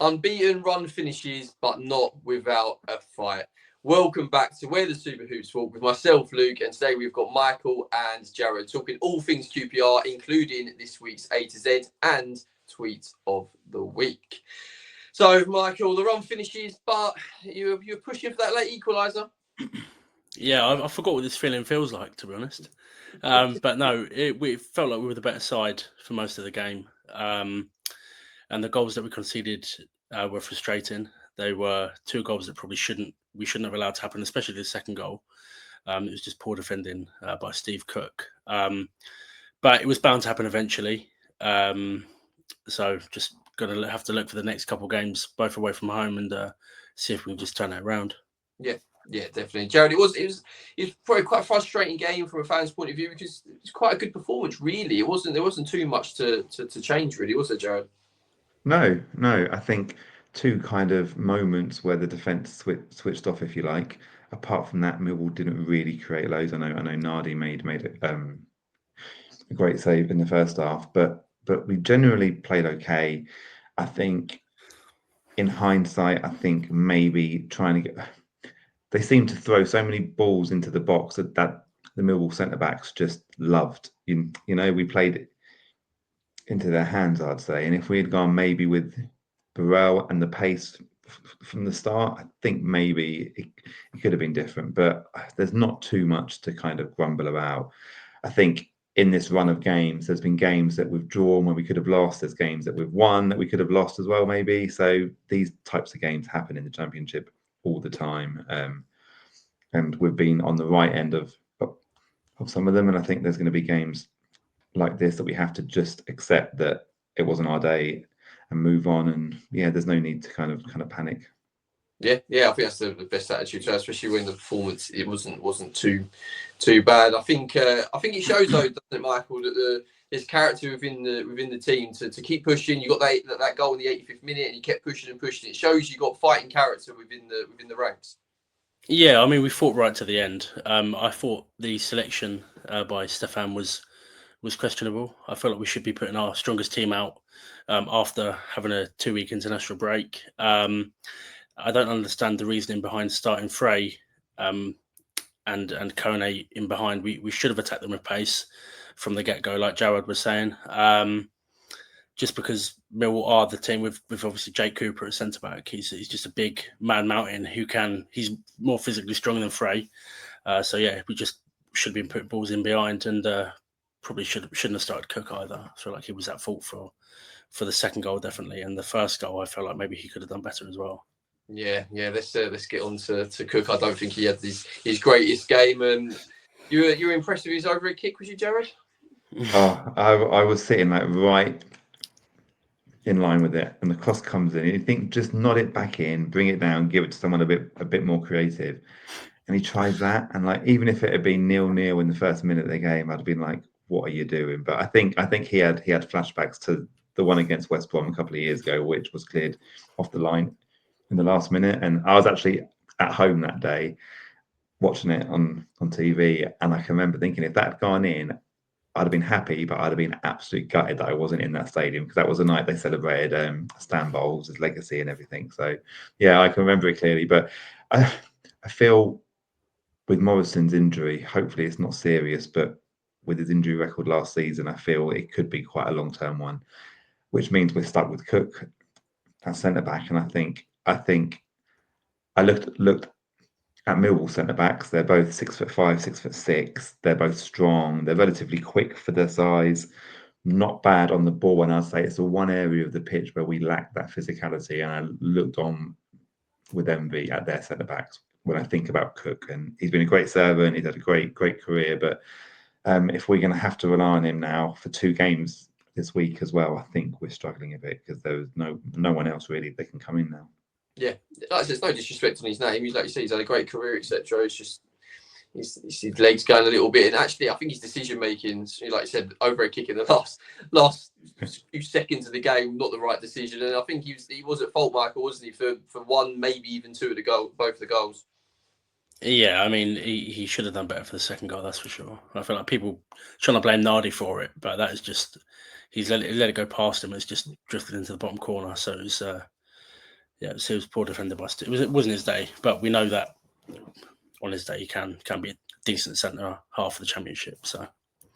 Unbeaten run finishes, but not without a fight. Welcome back to Where the Super Hoops Walk with myself, Luke, and today we've got Michael and Jared talking all things QPR, including this week's A to Z and tweet of the week. So, Michael, the run finishes, but you're pushing for that late equaliser. Yeah, I forgot what this feeling feels like, to be honest. But no, it felt like we were the better side for most of the game. And the goals that we conceded were frustrating. They were two goals that probably we shouldn't have allowed to happen, especially the second goal. It was just poor defending by Steve Cook. But it was bound to happen eventually. So just going to have to look for the next couple of games, both away from home, and see if we can just turn it around. Yeah, definitely, Jared. It was probably quite a frustrating game from a fan's point of view because it was quite a good performance. Really, there wasn't too much to change, really, was there, Jared? No. I think two kind of moments where the defence switched off, if you like. Apart from that, Millwall didn't really create loads. I know Nardi made a great save in the first half, but we generally played okay. I think in hindsight, I think maybe trying to get. They seem to throw so many balls into the box that the Millwall centre backs just loved. You know, we played it into their hands, I'd say. And if we had gone maybe with Burrell and the pace from the start, I think maybe it could have been different. But there's not too much to kind of grumble about. I think in this run of games, there's been games that we've drawn where we could have lost. There's games that we've won that we could have lost as well, maybe. So these types of games happen in the Championship all the time. And we've been on the right end of some of them. And I think there's going to be games like this that we have to just accept that it wasn't our day and move on. And yeah, there's no need to kind of panic. Yeah, I think that's the best attitude, especially when the performance it wasn't too bad. I think it shows though, doesn't it, Michael, that there's character within the team to keep pushing. You got that goal in the 85th minute, and you kept pushing and pushing. It shows you got fighting character within the ranks. Yeah, I mean, we fought right to the end. I thought the selection by Stefan was questionable. I felt like we should be putting our strongest team out after having a 2-week international break. I don't understand the reasoning behind starting Frey and Kone in behind. We should have attacked them with pace from the get-go, like Jared was saying. Just because Millwall are the team with obviously Jake Cooper at centre-back. He's just a big man mountain he's more physically strong than Frey. So yeah, we just should have been putting balls in behind and probably shouldn't have started Cook either. I feel like he was at fault for the second goal, definitely. And the first goal, I felt like maybe he could have done better as well. Yeah. Let's get on to Cook. I don't think he had his greatest game. And you were impressed with his overhead kick, was you, Jared? Oh, I was sitting like right in line with it, and the cross comes in. And you think just nod it back in, bring it down, give it to someone a bit more creative. And he tries that, and like even if it had been 0-0 in the first minute of the game, I'd have been like, "What are you doing?" But I think he had flashbacks to the one against West Brom a couple of years ago, which was cleared off the line in the last minute. And I was actually at home that day watching it on TV, and I can remember thinking if that had gone in, I'd have been happy, but I'd have been absolutely gutted that I wasn't in that stadium because that was the night they celebrated Stan Bowles, his legacy and everything. So yeah, I can remember it clearly. But I feel with Morrison's injury, hopefully it's not serious, but with his injury record last season, I feel it could be quite a long-term one, which means we're stuck with Cook at centre back. And I think I looked at Millwall centre backs. They're both 6'5", 6'6". They're both strong. They're relatively quick for their size. Not bad on the ball, and I'd say it's the one area of the pitch where we lack that physicality. And I looked on with envy at their centre backs when I think about Cook, and he's been a great servant. He's had a great career, but if we're going to have to rely on him now for 2 games this week as well, I think we're struggling a bit because there's no one else really that can come in now. Yeah, like I said, there's no disrespect on his name. He's, like you say, he's had a great career, etc. It's just his legs going a little bit, and actually, I think his decision making, like you said, overhead kick in the last few seconds of the game, not the right decision. And I think he was at fault, Michael, wasn't he, for one, maybe even 2 of the both of the goals. Yeah, I mean, he should have done better for the second goal, that's for sure. I feel like people trying to blame Nardi for it, but that is just he's let it go past him. It's just drifted into the bottom corner, so it was Yeah, so it was poor defender by it wasn't his day, but we know that on his day he can be a decent centre half of the Championship. So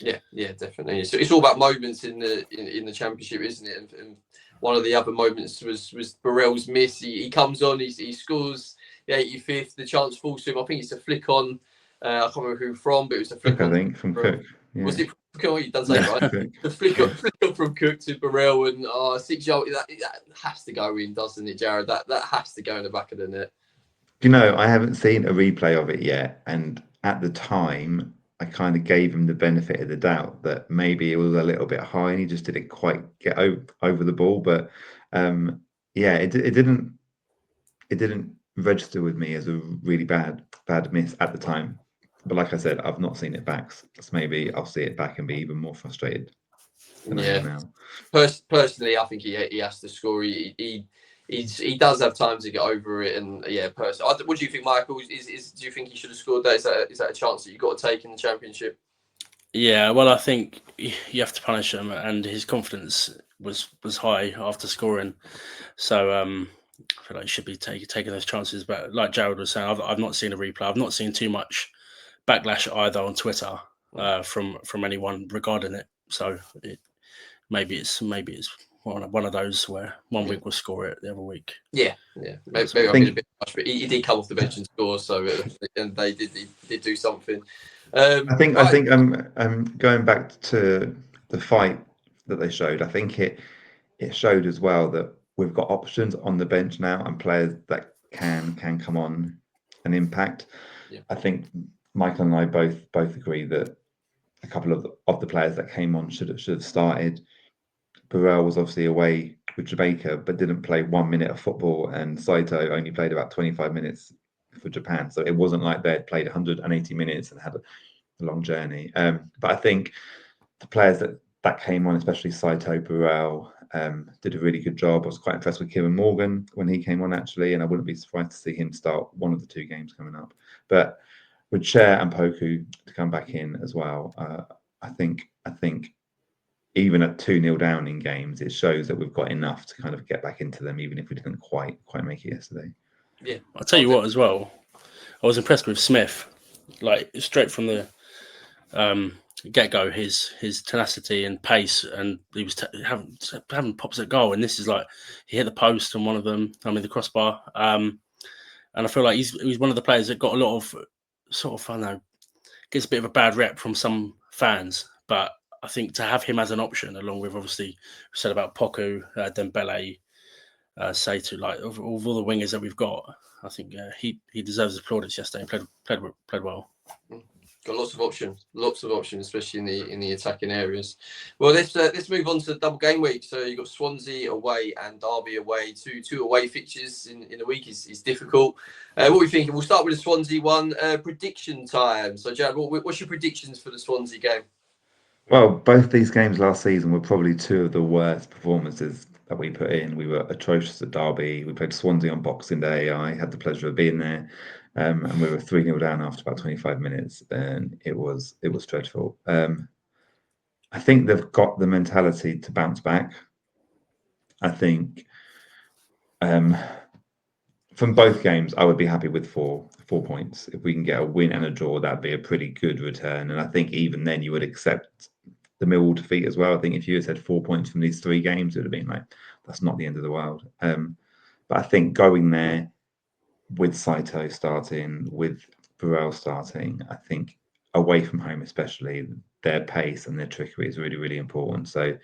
yeah, definitely. So it's all about moments in the Championship, isn't it? And one of the other moments was Burrell's miss. He comes on, he scores the 85th. The chance falls to him. I think it's a flick on. I can't remember who from, but it was a flick Cook, on. I think, from Cook. Yeah. Was it from Cook? You done say right. The flick on from Cook to Burrell, and 6 yard. That has to go in, doesn't it, Jared? That has to go in the back of the net. You know, I haven't seen a replay of it yet, and at the time, I kind of gave him the benefit of the doubt that maybe it was a little bit high, and he just didn't quite get over the ball. But yeah, it didn't register with me as a really bad miss at the time. But like I said, I've not seen it back, so maybe I'll see it back and be even more frustrated than I am now. Personally, I think he has to score. He does have time to get over it, and yeah, personally, what do you think, Michael? Do you think he should have scored that? Is that a chance that you've got to take in the Championship? Yeah, well, I think you have to punish him, and his confidence was high after scoring. So I feel like he should be taking those chances. But like Jared was saying, I've not seen a replay. I've not seen too much backlash either on Twitter from anyone regarding it. So maybe it's one of those where one week we'll score it, the other week. Yeah. Maybe I've been a bit much, but he did come off the bench and score. So and they did do something. I think going back to the fight that they showed, I think it showed as well that we've got options on the bench now and players that can come on and impact. Yeah. I think Michael and I both agree that a couple of the players that came on should have started. Burrell was obviously away with Jamaica, but didn't play 1 minute of football, and Saito only played about 25 minutes for Japan. So it wasn't like they'd played 180 minutes and had a long journey. But I think the players that came on, especially Saito, Burrell, did a really good job. I was quite impressed with Kieran Morgan when he came on, actually, and I wouldn't be surprised to see him start one of the 2 games coming up. But with Cher and Poku to come back in as well, I think even at 2-0 down in games, it shows that we've got enough to kind of get back into them, even if we didn't quite make it yesterday. Yeah, I'll tell you what as well. I was impressed with Smith, like straight from the get-go, his tenacity and pace, and he was having pops at goal, and this is like he hit the post and one of them, the crossbar, and I feel like he's one of the players that got a lot of sort of, I don't know, gets a bit of a bad rep from some fans, but I think to have him as an option, along with obviously we said about Poku, Dembele, Saito, like of all the wingers that we've got, I think he deserves the plaudits yesterday and played well. Got lots of options, especially in the attacking areas. Well, let's move on to double game week. So you've got Swansea away and Derby away. Two away fixtures in a week is difficult. What are we thinking? We'll start with the Swansea one. Prediction time. So Jared, what's your predictions for the Swansea game? Well, both these games last season were probably 2 of the worst performances that we put in. We were atrocious at Derby. We played Swansea on Boxing Day. I had the pleasure of being there. And we were 3-0 down after about 25 minutes, and it was dreadful. I think they've got the mentality to bounce back. I think from both games, I would be happy with four points. If we can get a win and a draw, that'd be a pretty good return. And I think even then you would accept the Millwall defeat as well. I think if you had said 4 points from these 3 games, it would have been like, that's not the end of the world. But I think going there with Saito starting, with Burrell starting, I think away from home especially, their pace and their trickery is really, really important. So,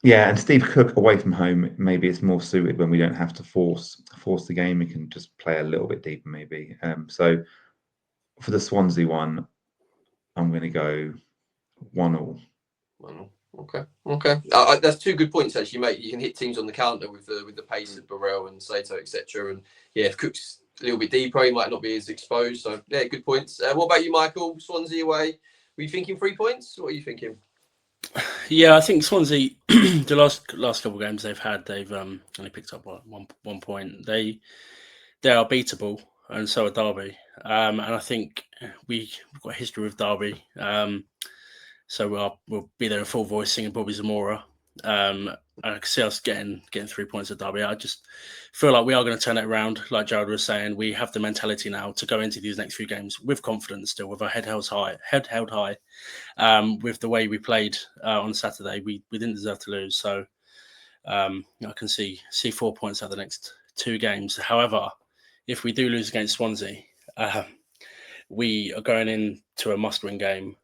yeah, and Steve Cook away from home, maybe it's more suited when we don't have to force the game. We can just play a little bit deeper, maybe. So for the Swansea one, I'm going to go 1-1. Okay. That's 2 good points actually, mate. You can hit teams on the counter with the pace of Burrell and Saito, etc. And yeah, if Cook's a little bit deeper, he might not be as exposed. So yeah, good points. What about you, Michael? Swansea away. Were you thinking 3 points? What are you thinking? Yeah, I think Swansea, the last couple of games they've had, they've only picked up one point. They are beatable, and so are Derby. And I think we've got a history with Derby. So we'll be there in full voice singing Bobby Zamora. I can see us getting 3 points at Derby. I just feel like we are going to turn it around. Like Jared was saying, we have the mentality now to go into these next few games with confidence, still with our head held high. With the way we played on Saturday, we didn't deserve to lose. So I can see 4 points out of the next 2 games. However, if we do lose against Swansea, we are going into a must-win game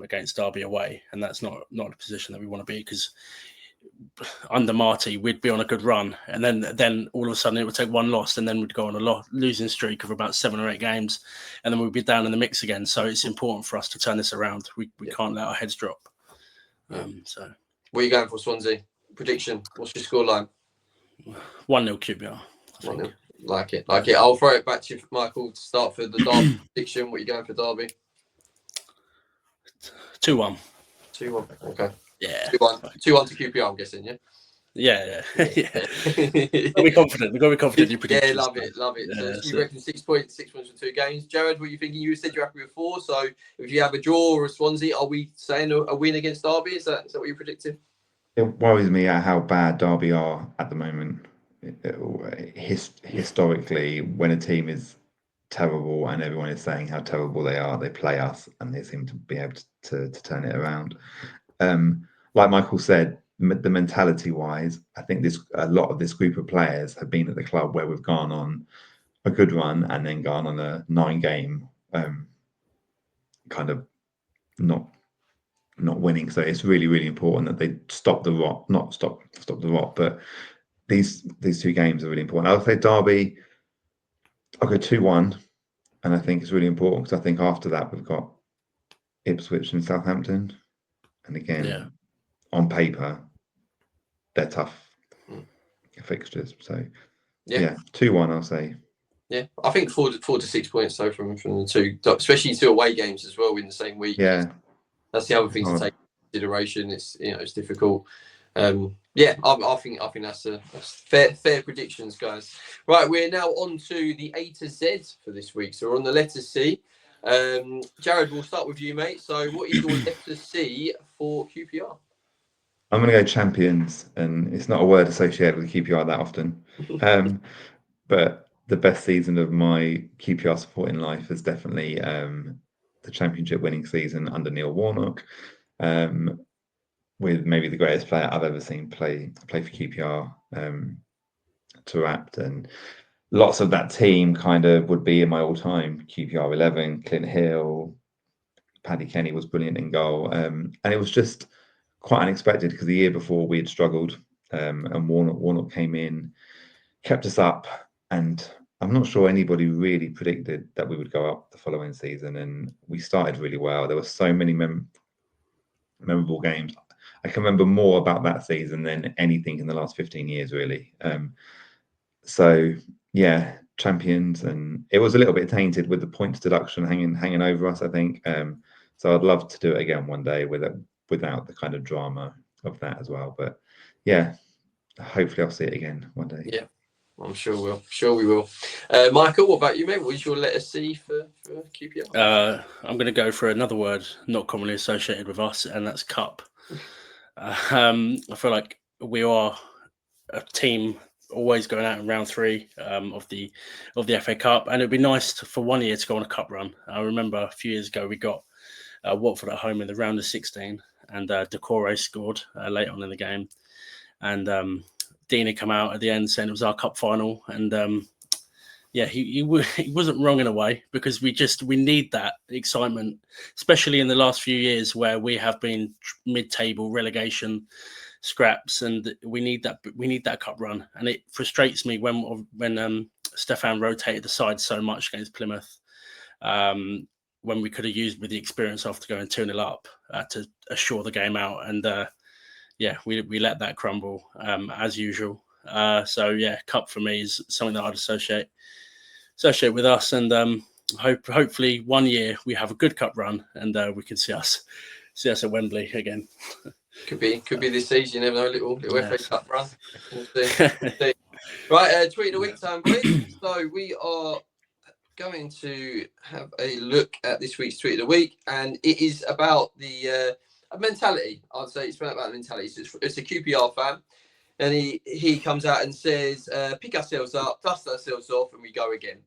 against Derby away, and that's not the position that we want to be, because under Marty we'd be on a good run, and then all of a sudden it would take one loss, and then we'd go on a losing streak of about 7 or 8 games, and then we'd be down in the mix again. So it's important for us to turn this around. We can't let our heads drop. So what are you going for, Swansea? Prediction? What's your scoreline? 1-0 QPR. 1-0. Like it. I'll throw it back to you, Michael, to start for the Derby prediction. What are you going for Derby? 2-1. 2-1. Okay. Yeah. 2-1 to QPR, I'm guessing, yeah? Yeah. We've got to be confident. We've got to be confident in your predictions. Yeah, love it. Yeah, so you reckon 6 points for 2 games. Jared, what are you thinking? You said you're happy with 4. So if you have a draw or a Swansea, are we saying a win against Derby? Is that what you're predicting? It worries me at how bad Derby are at the moment. Historically, when a team is terrible and everyone is saying how terrible they are, they play us and they seem to be able to turn it around. Like Michael said, the mentality wise, I think a lot of this group of players have been at the club where we've gone on a good run and then gone on a 9-game kind of not winning. So it's really, really important that they stop the rot, not stop the rot, but these 2 games are really important. I would say Derby, I'll go 2-1, and I think it's really important because I think after that we've got Ipswich and Southampton, and again, on paper, they're tough fixtures. So yeah, 2-1, I'll say. Yeah, I think 4 to 6 points. So from the 2, especially 2 away games as well in the same week. Yeah, that's the other thing to take into consideration. It's it's difficult. I think that's fair predictions, guys. Right, we're now on to the A to Z for this week. So we're on the letter C. Jared, we'll start with you, mate. So what is your letter C for QPR? I'm going to go champions, and it's not a word associated with QPR that often. But the best season of my QPR supporting life is definitely the championship winning season under Neil Warnock. With maybe the greatest player I've ever seen play for QPR, Terrace, and lots of that team kind of would be in my all-time QPR 11. Clint Hill, Paddy Kenny was brilliant in goal, and it was just quite unexpected because the year before we had struggled, and Warnock came in, kept us up, and I'm not sure anybody really predicted that we would go up the following season, and we started really well. There were so many memorable games. I can remember more about that season than anything in the last 15 years, really. So yeah, champions, and it was a little bit tainted with the points deduction hanging over us, I think. So I'd love to do it again one day without the kind of drama of that as well. But yeah, hopefully I'll see it again one day. Yeah, I'm sure we will. Michael, what about you, mate? What is your letter C for QPR? I'm going to go for another word not commonly associated with us, and that's cup. I feel like we are a team always going out in round 3 of the FA Cup, and it'd be nice for 1 year to go on a cup run. I remember a few years ago we got Watford at home in the round of 16, and Decore scored late on in the game, and Dean had come out at the end saying it was our cup final, and he wasn't wrong in a way, because we need that excitement, especially in the last few years where we have been mid-table relegation scraps, and we need that cup run. And it frustrates me when Stefan rotated the side so much against Plymouth, when we could have used with the experience after going 2-0 up to assure the game out, and we let that crumble as usual. So yeah, cup for me is something that I'd associate with us, and hopefully 1 year we have a good cup run, and we can see us at Wembley again. Could be this season. You never know. Little FA Cup run. We'll see. Right, tweet of the week time, boys. So we are going to have a look at this week's tweet of the week, and it is about the mentality. I'd say it's about the mentality. So it's a QPR fan. And he comes out and says, pick ourselves up, dust ourselves off, and we go again.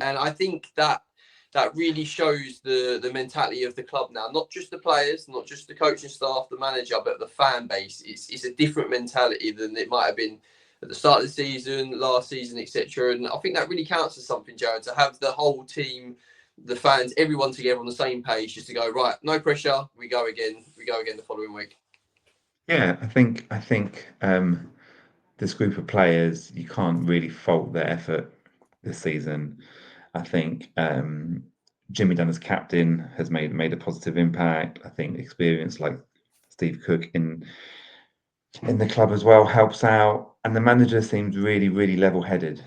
And I think that really shows the mentality of the club now. Not just the players, not just the coaching staff, the manager, but the fan base. It's a different mentality than it might have been at the start of the season, last season, etc. And I think that really counts as something, Jared, to have the whole team, the fans, everyone together on the same page, just to go, right, no pressure, we go again the following week. Yeah, I think this group of players, you can't really fault their effort this season. I think Jimmy Dunn as captain has made a positive impact. I think experience like Steve Cook in the club as well helps out. And the manager seems really, really level-headed.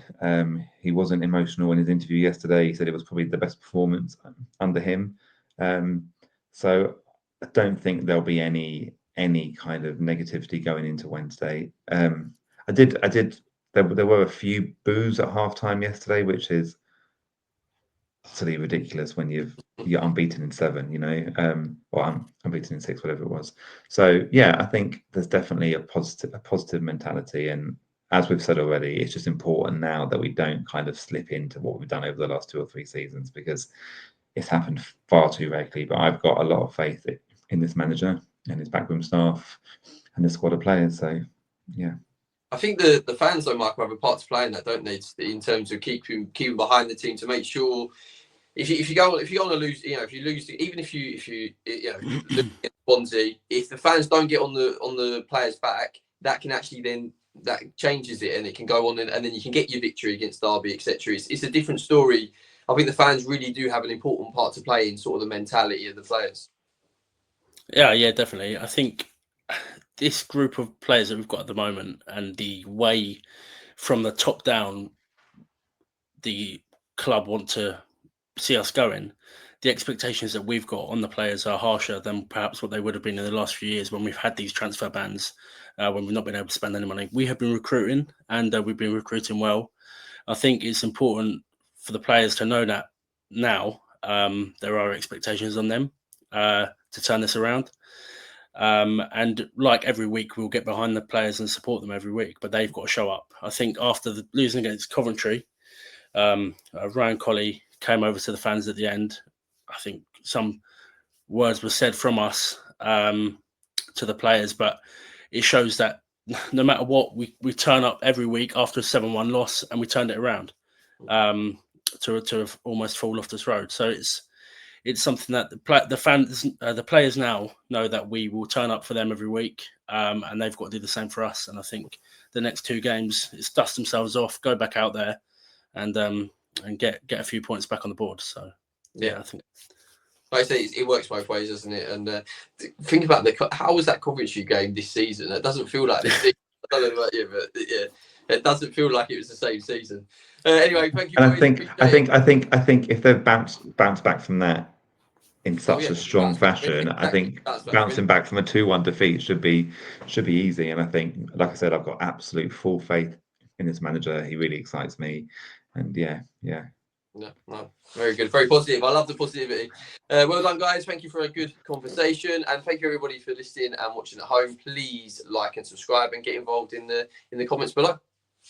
He wasn't emotional in his interview yesterday. He said it was probably the best performance under him. So I don't think there'll be any kind of negativity going into Wednesday. There were a few boos at halftime yesterday, which is utterly ridiculous when you're unbeaten in 7, or unbeaten in 6, whatever it was. So yeah, I think there's definitely a positive mentality, and as we've said already, it's just important now that we don't kind of slip into what we've done over the last 2 or 3 seasons, because it's happened far too regularly. But I've got a lot of faith in this manager and his backroom staff and the squad of players. So yeah. I think the fans, though, Michael, have a part to play in that, don't they? In terms of keeping behind the team, to make sure if you go on to lose, if you lose, even if you lose against Swansea, if the fans don't get on the players' back, that can actually then that changes it, and it can go on, and then you can get your victory against Derby, etc. It's a different story. I think the fans really do have an important part to play in sort of the mentality of the players. Yeah, definitely. I think this group of players that we've got at the moment, and the way from the top down the club want to see us going, the expectations that we've got on the players are harsher than perhaps what they would have been in the last few years when we've had these transfer bans, when we've not been able to spend any money. We have been recruiting, and we've been recruiting well. I think it's important for the players to know that now there are expectations on them to turn this around. And like every week, we'll get behind the players and support them every week, but they've got to show up. I think after the losing against Coventry, Ryan Colley came over to the fans at the end. I think some words were said from us to the players, but it shows that no matter what, we turn up every week after a 7-1 loss, and we turned it around to almost fall off this road. So it's something that the fans, the players now know that we will turn up for them every week, and they've got to do the same for us. And I think the next 2 games is dust themselves off, go back out there, and get a few points back on the board. So yeah, I think. Like I say, it works both ways, doesn't it? And think about how was that Coventry game this season? It doesn't feel like this season. I don't know about you, but yeah, it doesn't feel like it was the same season. Anyway, thank you. And I think if they've bounced back from that in such a strong fashion, I think bouncing back from a 2-1 defeat should be easy. And I think, like I said, I've got absolute full faith in this manager. He really excites me, and yeah. No, very good, very positive. I love the positivity. Well done, guys. Thank you for a good conversation, and thank you everybody for listening and watching at home. Please like and subscribe and get involved in the comments below.